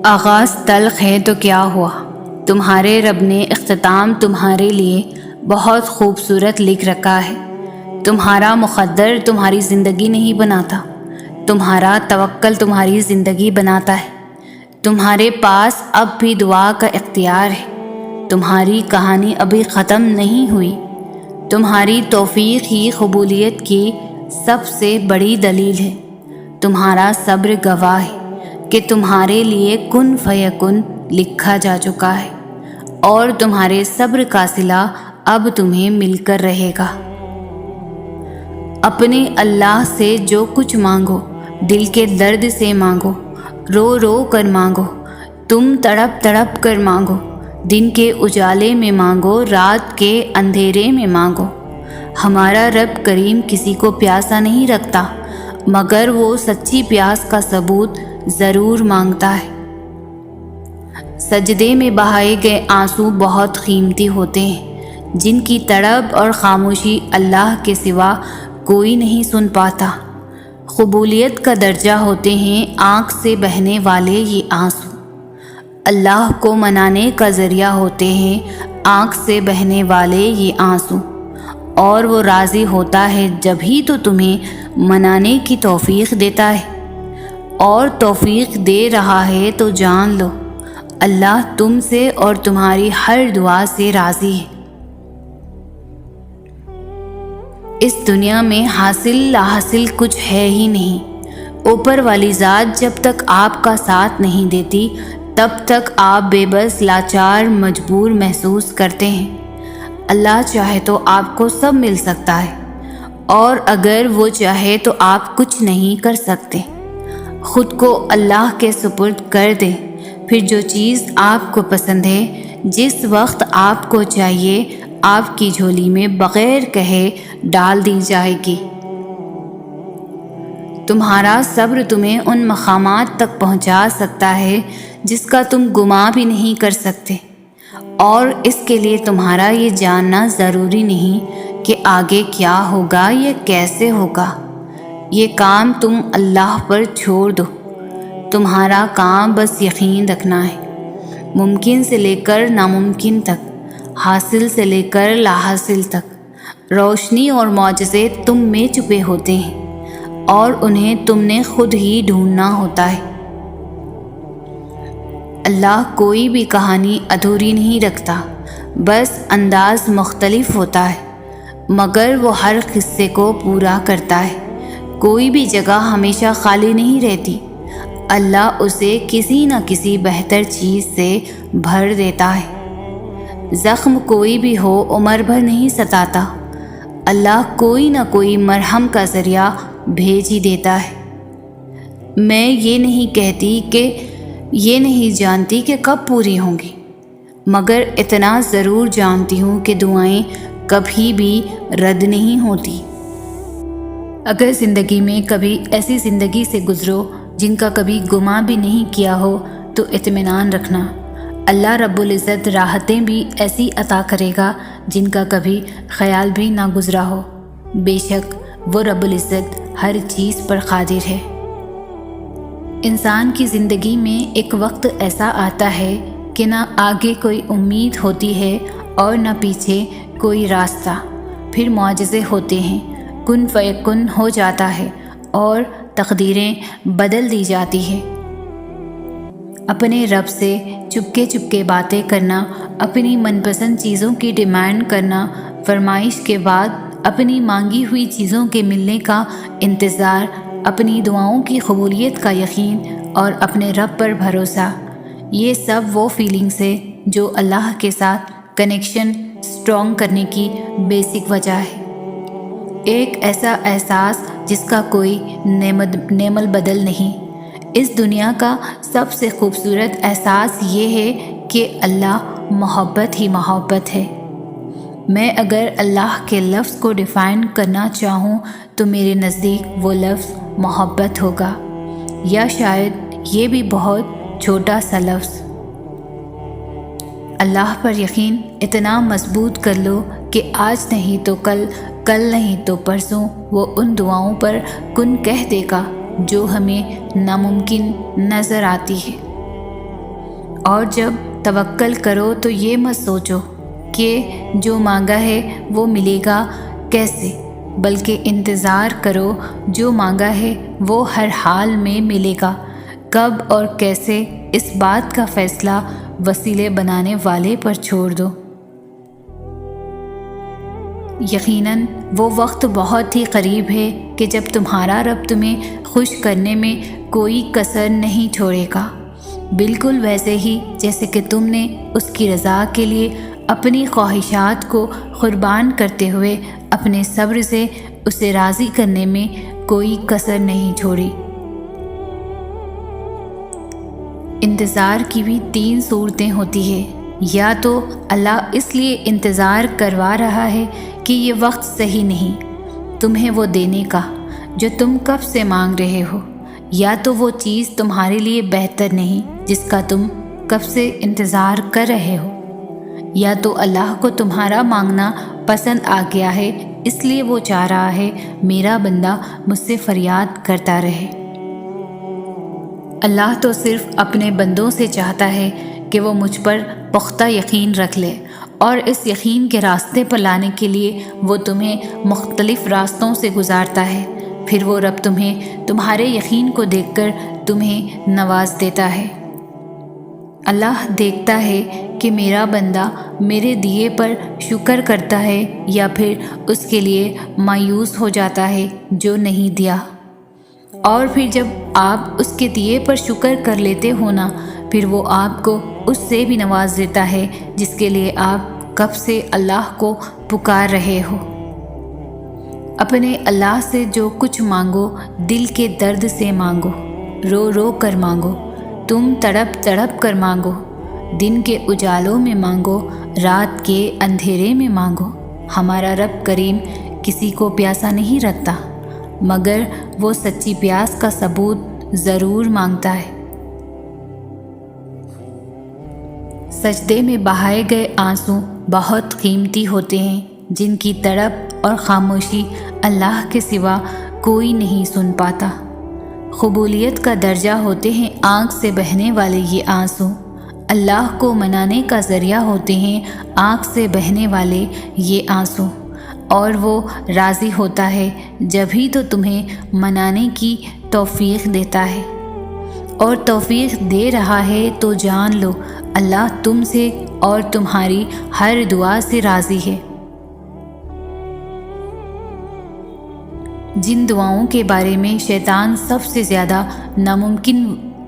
آغاز تلخ ہے تو کیا ہوا، تمہارے رب نے اختتام تمہارے لیے بہت خوبصورت لکھ رکھا ہے۔ تمہارا مقدر تمہاری زندگی نہیں بناتا، تمہارا توکل تمہاری زندگی بناتا ہے۔ تمہارے پاس اب بھی دعا کا اختیار ہے۔ تمہاری کہانی ابھی ختم نہیں ہوئی۔ تمہاری توفیق ہی قبولیت کی سب سے بڑی دلیل ہے۔ تمہارا صبر گواہ ہے کہ تمہارے لیے کن فیکن لکھا جا چکا ہے، اور تمہارے صبر کا صلہ اب تمہیں مل کر رہے گا۔ اپنے اللہ سے جو کچھ مانگو، دل کے درد سے مانگو، رو رو کر مانگو، تم تڑپ تڑپ کر مانگو، دن کے اجالے میں مانگو، رات کے اندھیرے میں مانگو۔ ہمارا رب کریم کسی کو پیاسا نہیں رکھتا، مگر وہ سچی پیاس کا ثبوت ضرور مانگتا ہے۔ سجدے میں بہائے گئے آنسو بہت قیمتی ہوتے ہیں، جن کی تڑپ اور خاموشی اللہ کے سوا کوئی نہیں سن پاتا۔ قبولیت کا درجہ ہوتے ہیں آنکھ سے بہنے والے یہ آنسو، اللہ کو منانے کا ذریعہ ہوتے ہیں آنکھ سے بہنے والے یہ آنسو، اور وہ راضی ہوتا ہے جب ہی تو تمہیں منانے کی توفیق دیتا ہے، اور توفیق دے رہا ہے تو جان لو اللہ تم سے اور تمہاری ہر دعا سے راضی ہے۔ اس دنیا میں حاصل لا حاصل کچھ ہے ہی نہیں۔ اوپر والی ذات جب تک آپ کا ساتھ نہیں دیتی تب تک آپ بے بس لاچار مجبور محسوس کرتے ہیں۔ اللہ چاہے تو آپ کو سب مل سکتا ہے، اور اگر وہ چاہے تو آپ کچھ نہیں کر سکتے۔ خود کو اللہ کے سپرد کر دیں، پھر جو چیز آپ کو پسند ہے جس وقت آپ کو چاہیے آپ کی جھولی میں بغیر کہے ڈال دی جائے گی۔ تمہارا صبر تمہیں ان مقامات تک پہنچا سکتا ہے جس کا تم گمان بھی نہیں کر سکتے، اور اس کے لیے تمہارا یہ جاننا ضروری نہیں کہ آگے کیا ہوگا یا کیسے ہوگا۔ یہ کام تم اللہ پر چھوڑ دو۔ تمہارا کام بس یقین رکھنا ہے۔ ممکن سے لے کر ناممکن تک، حاصل سے لے کر لا حاصل تک، روشنی اور معجزے تم میں چھپے ہوتے ہیں، اور انہیں تم نے خود ہی ڈھونڈنا ہوتا ہے۔ اللہ کوئی بھی کہانی ادھوری نہیں رکھتا، بس انداز مختلف ہوتا ہے، مگر وہ ہر قصے کو پورا کرتا ہے۔ کوئی بھی جگہ ہمیشہ خالی نہیں رہتی، اللہ اسے کسی نہ کسی بہتر چیز سے بھر دیتا ہے۔ زخم کوئی بھی ہو عمر بھر نہیں ستاتا، اللہ کوئی نہ کوئی مرہم کا ذریعہ بھیج ہی دیتا ہے۔ میں یہ نہیں کہتی کہ یہ نہیں جانتی کہ کب پوری ہوں گی، مگر اتنا ضرور جانتی ہوں کہ دعائیں کبھی بھی رد نہیں ہوتی۔ اگر زندگی میں کبھی ایسی زندگی سے گزرو جن کا کبھی گمان بھی نہیں کیا ہو تو اطمینان رکھنا، اللہ رب العزت راحتیں بھی ایسی عطا کرے گا جن کا کبھی خیال بھی نہ گزرا ہو۔ بے شک وہ رب العزت ہر چیز پر قادر ہے۔ انسان کی زندگی میں ایک وقت ایسا آتا ہے کہ نہ آگے کوئی امید ہوتی ہے اور نہ پیچھے کوئی راستہ، پھر معجزے ہوتے ہیں، کن فیکن ہو جاتا ہے اور تقدیریں بدل دی جاتی ہیں۔ اپنے رب سے چپکے چپکے باتیں کرنا، اپنی من پسند چیزوں کی ڈیمانڈ کرنا، فرمائش کے بعد اپنی مانگی ہوئی چیزوں کے ملنے کا انتظار، اپنی دعاؤں کی قبولیت کا یقین اور اپنے رب پر بھروسہ، یہ سب وہ فیلنگز ہے جو اللہ کے ساتھ کنیکشن اسٹرانگ کرنے کی بیسک وجہ ہے۔ ایک ایسا احساس جس کا کوئی نعم البدل نہیں۔ اس دنیا کا سب سے خوبصورت احساس یہ ہے کہ اللہ محبت ہی محبت ہے۔ میں اگر اللہ کے لفظ کو ڈیفائن کرنا چاہوں تو میرے نزدیک وہ لفظ محبت ہوگا، یا شاید یہ بھی بہت چھوٹا سا لفظ۔ اللہ پر یقین اتنا مضبوط کر لو کہ آج نہیں تو کل کل نہیں تو پرسوں وہ ان دعاؤں پر کن کہہ دے گا جو ہمیں ناممکن نظر آتی ہے۔ اور جب توکل کرو تو یہ مت سوچو کہ جو مانگا ہے وہ ملے گا کیسے، بلکہ انتظار کرو جو مانگا ہے وہ ہر حال میں ملے گا۔ کب اور کیسے، اس بات کا فیصلہ وسیلے بنانے والے پر چھوڑ دو۔ یقیناً وہ وقت بہت ہی قریب ہے کہ جب تمہارا رب تمہیں خوش کرنے میں کوئی کسر نہیں چھوڑے گا، بالکل ویسے ہی جیسے کہ تم نے اس کی رضا کے لیے اپنی خواہشات کو قربان کرتے ہوئے اپنے صبر سے اسے راضی کرنے میں کوئی کسر نہیں چھوڑی۔ انتظار کی بھی 3 صورتیں ہوتی ہیں۔ یا تو اللہ اس لیے انتظار کروا رہا ہے کہ یہ وقت صحیح نہیں تمہیں وہ دینے کا جو تم کب سے مانگ رہے ہو، یا تو وہ چیز تمہارے لیے بہتر نہیں جس کا تم کب سے انتظار کر رہے ہو، یا تو اللہ کو تمہارا مانگنا پسند آ گیا ہے اس لیے وہ چاہ رہا ہے میرا بندہ مجھ سے فریاد کرتا رہے۔ اللہ تو صرف اپنے بندوں سے چاہتا ہے کہ وہ مجھ پر پختہ یقین رکھ لے، اور اس یقین کے راستے پر لانے کے لیے وہ تمہیں مختلف راستوں سے گزارتا ہے۔ پھر وہ رب تمہیں تمہارے یقین کو دیکھ کر تمہیں نواز دیتا ہے۔ اللہ دیکھتا ہے کہ میرا بندہ میرے دیے پر شکر کرتا ہے یا پھر اس کے لیے مایوس ہو جاتا ہے جو نہیں دیا، اور پھر جب آپ اس کے دیے پر شکر کر لیتے ہو نا، پھر وہ آپ کو اس سے بھی نواز دیتا ہے جس کے لیے آپ کب سے اللہ کو پکار رہے ہو۔ اپنے اللہ سے جو کچھ مانگو دل کے درد سے مانگو، رو رو کر مانگو، تم تڑپ تڑپ کر مانگو، دن کے اجالوں میں مانگو، رات کے اندھیرے میں مانگو۔ ہمارا رب کریم کسی کو پیاسا نہیں رکھتا، مگر وہ سچی پیاس کا ثبوت ضرور مانگتا ہے۔ سجدے میں بہائے گئے آنسو بہت قیمتی ہوتے ہیں، جن کی تڑپ اور خاموشی اللہ کے سوا کوئی نہیں سن پاتا۔ قبولیت کا درجہ ہوتے ہیں آنکھ سے بہنے والے یہ آنسو، اللہ کو منانے کا ذریعہ ہوتے ہیں آنکھ سے بہنے والے یہ آنسو، اور وہ راضی ہوتا ہے جب ہی تو تمہیں منانے کی توفیق دیتا ہے، اور توفیق دے رہا ہے تو جان لو اللہ تم سے اور تمہاری ہر دعا سے راضی ہے۔ جن دعاؤں کے بارے میں شیطان سب سے زیادہ ناممکن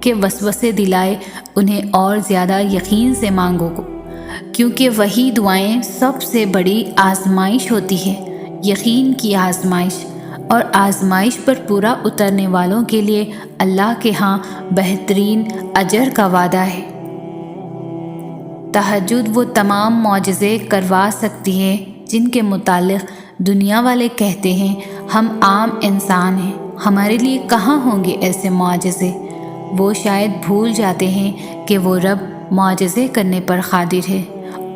کے وسوسے دلائے انہیں اور زیادہ یقین سے مانگو، کیونکہ وہی دعائیں سب سے بڑی آزمائش ہوتی ہے، یقین کی آزمائش، اور آزمائش پر پورا اترنے والوں کے لیے اللہ کے ہاں بہترین اجر کا وعدہ ہے۔ تہجد وہ تمام معجزے کروا سکتی ہے جن کے متعلق دنیا والے کہتے ہیں ہم عام انسان ہیں، ہمارے لیے کہاں ہوں گے ایسے معجزے۔ وہ شاید بھول جاتے ہیں کہ وہ رب معجزے کرنے پر قادر ہے،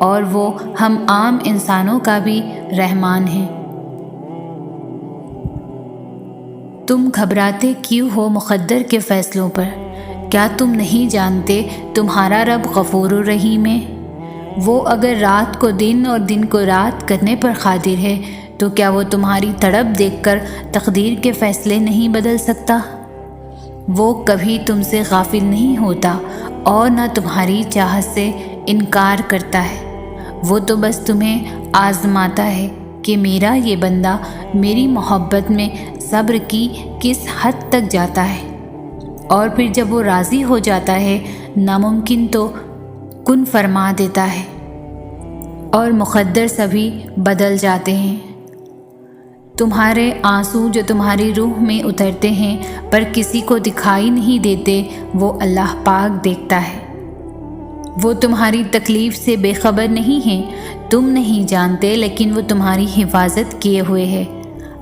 اور وہ ہم عام انسانوں کا بھی رحمان ہے۔ تم گھبراتے کیوں ہو مقدر کے فیصلوں پر؟ کیا تم نہیں جانتے تمہارا رب غفور الرحیم ہے؟ وہ اگر رات کو دن اور دن کو رات کرنے پر قادر ہے تو کیا وہ تمہاری تڑپ دیکھ کر تقدیر کے فیصلے نہیں بدل سکتا؟ وہ کبھی تم سے غافل نہیں ہوتا اور نہ تمہاری چاہت سے انکار کرتا ہے، وہ تو بس تمہیں آزماتا ہے کہ میرا یہ بندہ میری محبت میں صبر کی کس حد تک جاتا ہے، اور پھر جب وہ راضی ہو جاتا ہے ناممکن تو کن فرما دیتا ہے، اور مقدر سبھی بدل جاتے ہیں۔ تمہارے آنسو جو تمہاری روح میں اترتے ہیں پر کسی کو دکھائی نہیں دیتے، وہ اللہ پاک دیکھتا ہے۔ وہ تمہاری تکلیف سے بے خبر نہیں ہیں، تم نہیں جانتے، لیکن وہ تمہاری حفاظت کیے ہوئے ہے۔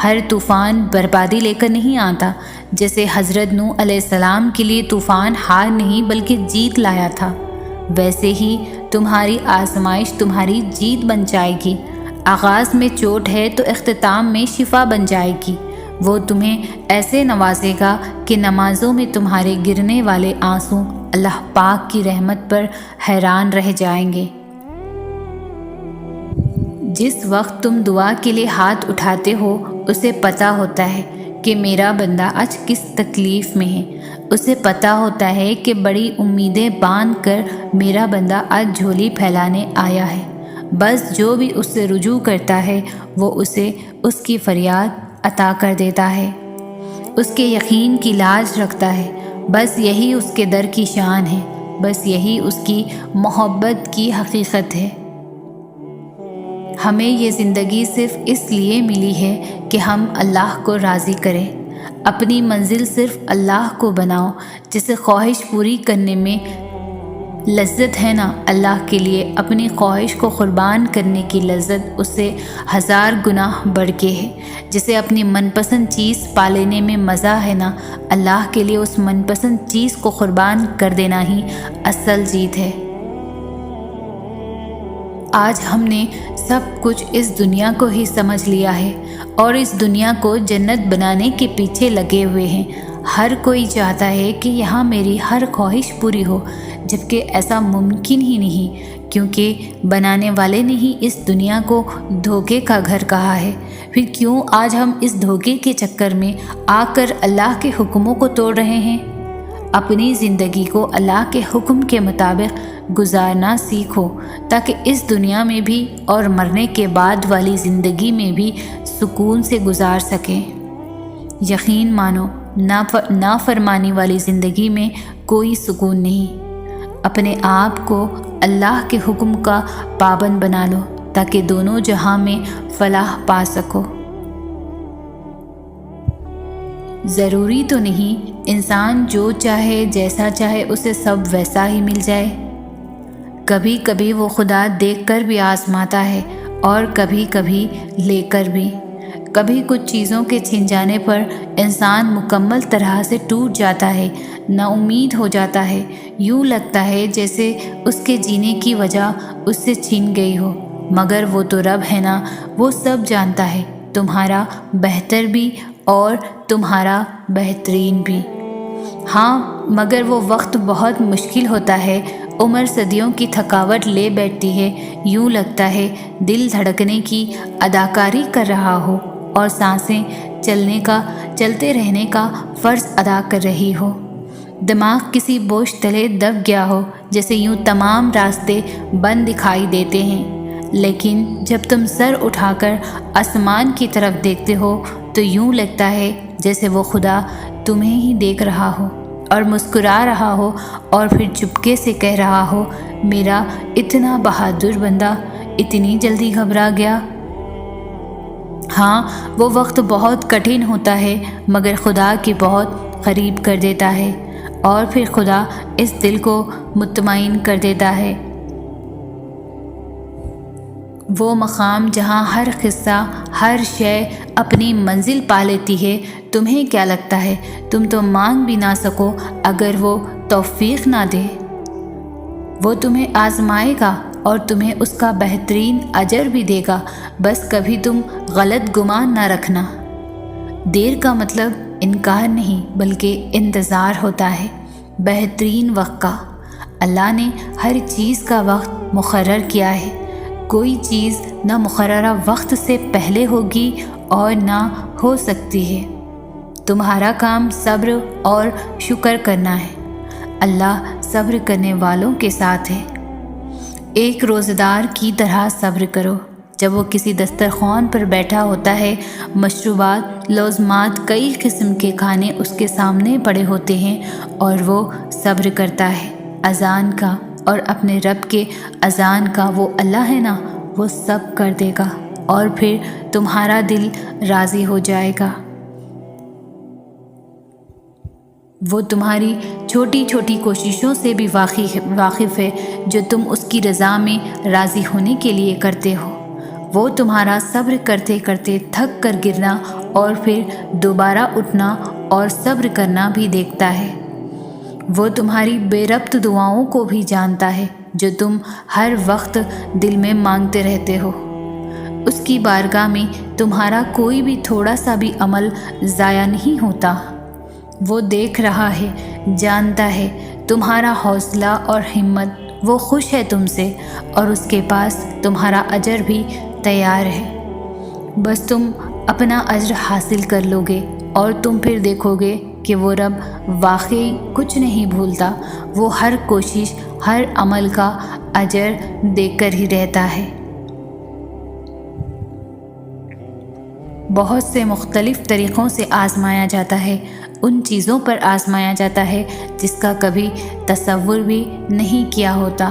ہر طوفان بربادی لے کر نہیں آتا، جیسے حضرت نوح علیہ السلام کے لیے طوفان ہار نہیں بلکہ جیت لایا تھا، ویسے ہی تمہاری آزمائش تمہاری جیت بن جائے گی۔ آغاز میں چوٹ ہے تو اختتام میں شفا بن جائے گی۔ وہ تمہیں ایسے نوازے گا کہ نمازوں میں تمہارے گرنے والے آنسو اللہ پاک کی رحمت پر حیران رہ جائیں گے۔ جس وقت تم دعا کے لیے ہاتھ اٹھاتے ہو اسے پتہ ہوتا ہے کہ میرا بندہ آج کس تکلیف میں ہے، اسے پتہ ہوتا ہے کہ بڑی امیدیں باندھ کر میرا بندہ آج جھولی پھیلانے آیا ہے۔ بس جو بھی اس سے رجوع کرتا ہے وہ اسے اس کی فریاد عطا کر دیتا ہے، اس کے یقین کی لاج رکھتا ہے۔ بس یہی اس کے در کی شان ہے، بس یہی اس کی محبت کی حقیقت ہے۔ ہمیں یہ زندگی صرف اس لیے ملی ہے کہ ہم اللہ کو راضی کریں۔ اپنی منزل صرف اللہ کو بناؤ۔ جسے خواہش پوری کرنے میں لذت ہے نا، اللہ کے لیے اپنی خواہش کو قربان کرنے کی لذت اس سے 1000 گنا بڑھ کے ہے۔ جسے اپنی من پسند چیز پا لینے میں مزہ ہے نا، اللہ کے لیے اس من پسند چیز کو قربان کر دینا ہی اصل جیت ہے۔ آج ہم نے سب کچھ اس دنیا کو ہی سمجھ لیا ہے اور اس دنیا کو جنت بنانے کے پیچھے لگے ہوئے ہیں۔ ہر کوئی چاہتا ہے کہ یہاں میری ہر خواہش پوری ہو، جبکہ ایسا ممکن ہی نہیں، کیونکہ بنانے والے نے ہی اس دنیا کو دھوکے کا گھر کہا ہے۔ پھر کیوں آج ہم اس دھوکے کے چکر میں آ کر اللہ کے حکموں کو توڑ رہے ہیں؟ اپنی زندگی کو اللہ کے حکم کے مطابق گزارنا سیکھو، تاکہ اس دنیا میں بھی اور مرنے کے بعد والی زندگی میں بھی سکون سے گزار سکیں۔ یقین مانو، نافرمانی والی زندگی میں کوئی سکون نہیں۔ اپنے آپ کو اللہ کے حکم کا پابند بنا لو تاکہ دونوں جہاں میں فلاح پا سکو۔ ضروری تو نہیں انسان جو چاہے جیسا چاہے اسے سب ویسا ہی مل جائے۔ کبھی کبھی وہ خدا دیکھ کر بھی آزماتا ہے اور کبھی کبھی لے کر بھی۔ کبھی کچھ چیزوں کے چھن جانے پر انسان مکمل طرح سے ٹوٹ جاتا ہے، نا امید ہو جاتا ہے، یوں لگتا ہے جیسے اس کے جینے کی وجہ اس سے چھن گئی ہو۔ مگر وہ تو رب ہے نا، وہ سب جانتا ہے، تمہارا بہتر بھی اور تمہارا بہترین بھی۔ ہاں، مگر وہ وقت بہت مشکل ہوتا ہے، عمر صدیوں کی تھکاوٹ لے بیٹھتی ہے، یوں لگتا ہے دل دھڑکنے کی اداکاری کر رہا ہو اور سانسیں چلتے رہنے کا فرض ادا کر رہی ہو۔ دماغ کسی بوجھ تلے دب گیا ہو، جیسے یوں تمام راستے بند دکھائی دیتے ہیں۔ لیکن جب تم سر اٹھا کر آسمان کی طرف دیکھتے ہو تو یوں لگتا ہے جیسے وہ خدا تمہیں ہی دیکھ رہا ہو اور مسکرا رہا ہو اور پھر چپکے سے کہہ رہا ہو، میرا اتنا بہادر بندہ اتنی جلدی گھبرا گیا۔ ہاں، وہ وقت بہت کٹھن ہوتا ہے مگر خدا کے بہت قریب کر دیتا ہے، اور پھر خدا اس دل کو مطمئن کر دیتا ہے۔ وہ مقام جہاں ہر قصہ، ہر شے اپنی منزل پا لیتی ہے۔ تمہیں کیا لگتا ہے تم تو مانگ بھی نہ سکو اگر وہ توفیق نہ دے؟ وہ تمہیں آزمائے گا اور تمہیں اس کا بہترین اجر بھی دے گا، بس کبھی تم غلط گمان نہ رکھنا۔ دیر کا مطلب انکار نہیں بلکہ انتظار ہوتا ہے، بہترین وقت کا۔ اللہ نے ہر چیز کا وقت مقرر کیا ہے، کوئی چیز نہ مقررہ وقت سے پہلے ہوگی اور نہ ہو سکتی ہے۔ تمہارا کام صبر اور شکر کرنا ہے، اللہ صبر کرنے والوں کے ساتھ ہے۔ ایک روزہ دار کی طرح صبر کرو۔ جب وہ کسی دسترخوان پر بیٹھا ہوتا ہے، مشروبات، لوازمات، کئی قسم کے کھانے اس کے سامنے پڑے ہوتے ہیں اور وہ صبر کرتا ہے اذان کا، اور اپنے رب کے اذان کا۔ وہ اللہ ہے نا، وہ سب کر دے گا اور پھر تمہارا دل راضی ہو جائے گا۔ وہ تمہاری چھوٹی چھوٹی کوششوں سے بھی واقف ہے جو تم اس کی رضا میں راضی ہونے کے لیے کرتے ہو۔ وہ تمہارا صبر کرتے کرتے تھک کر گرنا اور پھر دوبارہ اٹھنا اور صبر کرنا بھی دیکھتا ہے۔ وہ تمہاری بے ربط دعاؤں کو بھی جانتا ہے جو تم ہر وقت دل میں مانگتے رہتے ہو۔ اس کی بارگاہ میں تمہارا کوئی بھی تھوڑا سا بھی عمل ضائع نہیں ہوتا۔ وہ دیکھ رہا ہے، جانتا ہے تمہارا حوصلہ اور ہمت، وہ خوش ہے تم سے، اور اس کے پاس تمہارا اجر بھی تیار ہے۔ بس تم اپنا اجر حاصل کر لو گے اور تم پھر دیکھو گے کہ وہ رب واقعی کچھ نہیں بھولتا، وہ ہر کوشش، ہر عمل کا اجر دے کر ہی رہتا ہے۔ بہت سے مختلف طریقوں سے آزمایا جاتا ہے، ان چیزوں پر آزمایا جاتا ہے جس کا کبھی تصور بھی نہیں کیا ہوتا۔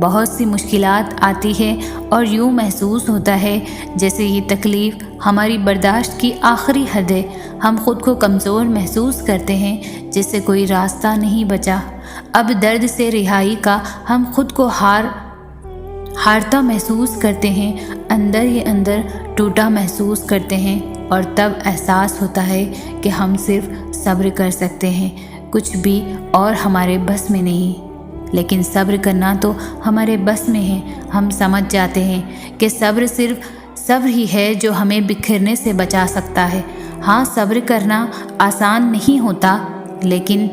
بہت سی مشکلات آتی ہے اور یوں محسوس ہوتا ہے جیسے یہ تکلیف ہماری برداشت کی آخری حد ہے۔ ہم خود کو کمزور محسوس کرتے ہیں، جس سے کوئی راستہ نہیں بچا۔ اب درد سے رہائی کا ہم خود کو ہارتا محسوس کرتے ہیں، اندر ہی اندر ٹوٹا محسوس کرتے ہیں، اور تب احساس ہوتا ہے کہ ہم صرف صبر کر سکتے ہیں، کچھ بھی اور ہمارے بس میں نہیں۔ لیکن صبر کرنا تو ہمارے بس میں ہے۔ ہم سمجھ جاتے ہیں کہ صبر صرف صبر ہی ہے جو ہمیں بکھرنے سے بچا سکتا ہے۔ ہاں، صبر کرنا آسان نہیں ہوتا، لیکن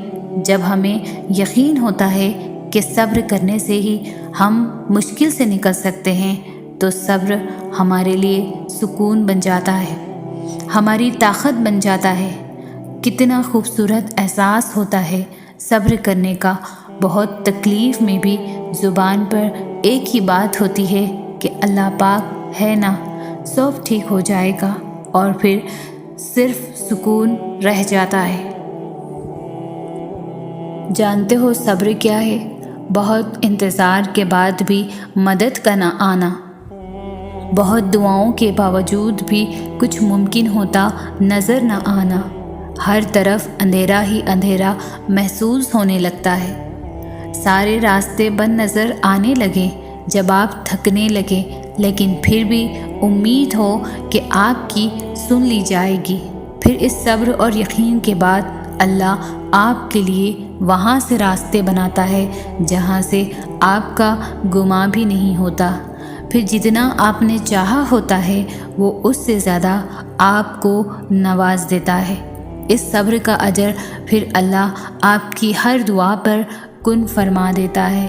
جب ہمیں یقین ہوتا ہے کہ صبر کرنے سے ہی ہم مشکل سے نکل سکتے ہیں، تو صبر ہمارے لیے سکون بن جاتا ہے، ہماری طاقت بن جاتا ہے۔ کتنا خوبصورت احساس ہوتا ہے صبر کرنے کا۔ بہت تکلیف میں بھی زبان پر ایک ہی بات ہوتی ہے کہ اللہ پاک ہے نا، سب ٹھیک ہو جائے گا، اور پھر صرف سکون رہ جاتا ہے۔ جانتے ہو صبر کیا ہے؟ بہت انتظار کے بعد بھی مدد کا نہ آنا، بہت دعاؤں کے باوجود بھی کچھ ممکن ہوتا نظر نہ آنا، ہر طرف اندھیرا ہی اندھیرا محسوس ہونے لگتا ہے، سارے راستے بند نظر آنے لگے جب آپ تھکنے لگے، لیکن پھر بھی امید ہو کہ آپ کی سن لی جائے گی۔ پھر اس صبر اور یقین کے بعد اللہ آپ کے لیے وہاں سے راستے بناتا ہے جہاں سے آپ کا گمان بھی نہیں ہوتا۔ پھر جتنا آپ نے چاہا ہوتا ہے وہ اس سے زیادہ آپ کو نواز دیتا ہے۔ اس صبر کا اجر پھر اللہ آپ کی ہر دعا پر کن فرما دیتا ہے۔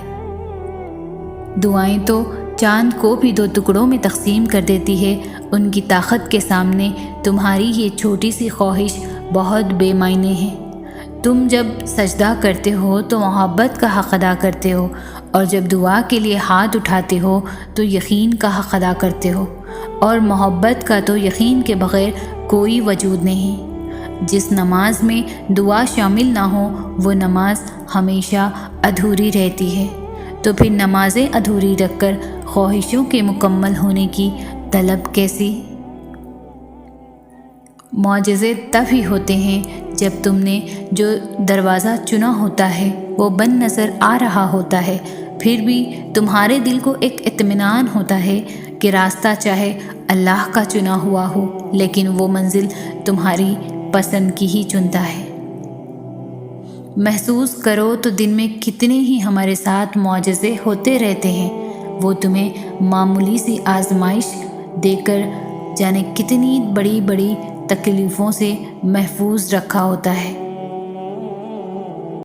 دعائیں تو چاند کو بھی 2 ٹکڑوں میں تقسیم کر دیتی ہے، ان کی طاقت کے سامنے تمہاری یہ چھوٹی سی خواہش بہت بے معنی ہے۔ تم جب سجدہ کرتے ہو تو محبت کا حق ادا کرتے ہو، اور جب دعا کے لیے ہاتھ اٹھاتے ہو تو یقین کا حق ادا کرتے ہو، اور محبت کا تو یقین کے بغیر کوئی وجود نہیں۔ جس نماز میں دعا شامل نہ ہو وہ نماز ہمیشہ ادھوری رہتی ہے، تو پھر نمازیں ادھوری رکھ کر خواہشوں کے مکمل ہونے کی طلب کیسی؟ معجزے تب ہی ہوتے ہیں جب تم نے جو دروازہ چنا ہوتا ہے وہ بند نظر آ رہا ہوتا ہے، پھر بھی تمہارے دل کو ایک اطمینان ہوتا ہے کہ راستہ چاہے اللہ کا چنا ہوا ہو، لیکن وہ منزل تمہاری پسند کی ہی چنتا ہے۔ محسوس کرو تو دن میں کتنے ہی ہمارے ساتھ معجزے ہوتے رہتے ہیں، وہ تمہیں معمولی سی آزمائش دے کر جانے کتنی بڑی بڑی تکلیفوں سے محفوظ رکھا ہوتا ہے۔